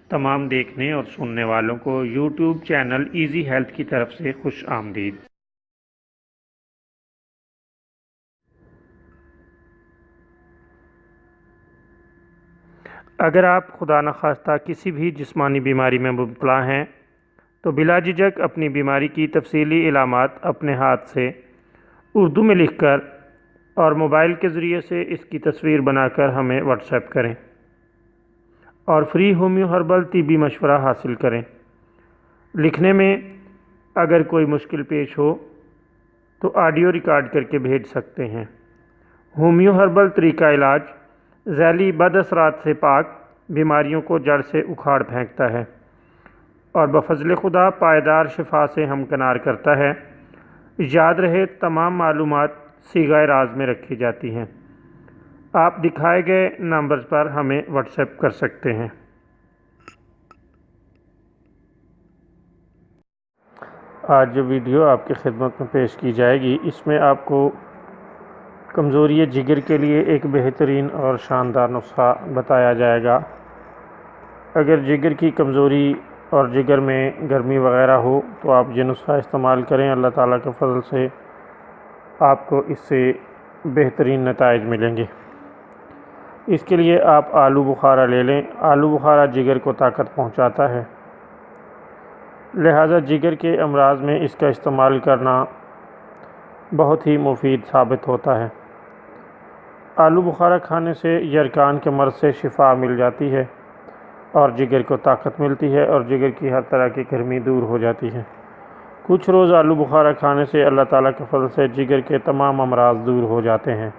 تمام دیکھنے اور سننے والوں کو یوٹیوب چینل ایزی ہیلتھ کی طرف سے خوش آمدید۔ اگر آپ خدا نخواستہ کسی بھی جسمانی بیماری میں مبتلا ہیں تو بلا جھجک اپنی بیماری کی تفصیلی علامات اپنے ہاتھ سے اردو میں لکھ کر اور موبائل کے ذریعے سے اس کی تصویر بنا کر ہمیں واٹس ایپ کریں اور فری ہومیو ہربل طبی مشورہ حاصل کریں۔ لکھنے میں اگر کوئی مشکل پیش ہو تو آڈیو ریکارڈ کر کے بھیج سکتے ہیں۔ ہومیو ہربل طریقہ علاج ذیلی بد اثرات سے پاک، بیماریوں کو جڑ سے اکھاڑ پھینکتا ہے اور بفضل خدا پائیدار شفا سے ہمکنار کرتا ہے۔ یاد رہے تمام معلومات صیغہ راز میں رکھی جاتی ہیں۔ آپ دکھائے گئے نمبرز پر ہمیں واٹس ایپ کر سکتے ہیں۔ آج جو ویڈیو آپ کی خدمت میں پیش کی جائے گی، اس میں آپ کو کمزوری جگر کے لیے ایک بہترین اور شاندار نسخہ بتایا جائے گا۔ اگر جگر کی کمزوری اور جگر میں گرمی وغیرہ ہو تو آپ یہ نسخہ استعمال کریں، اللہ تعالیٰ کے فضل سے آپ کو اس سے بہترین نتائج ملیں گے۔ اس کے لیے آپ آلو بخارا لے لیں۔ آلو بخارا جگر کو طاقت پہنچاتا ہے، لہٰذا جگر کے امراض میں اس کا استعمال کرنا بہت ہی مفید ثابت ہوتا ہے۔ آلو بخارا کھانے سے یرکان کے مرض سے شفا مل جاتی ہے اور جگر کو طاقت ملتی ہے اور جگر کی ہر طرح کی گرمی دور ہو جاتی ہے۔ کچھ روز آلو بخارا کھانے سے اللہ تعالیٰ کے فضل سے جگر کے تمام امراض دور ہو جاتے ہیں۔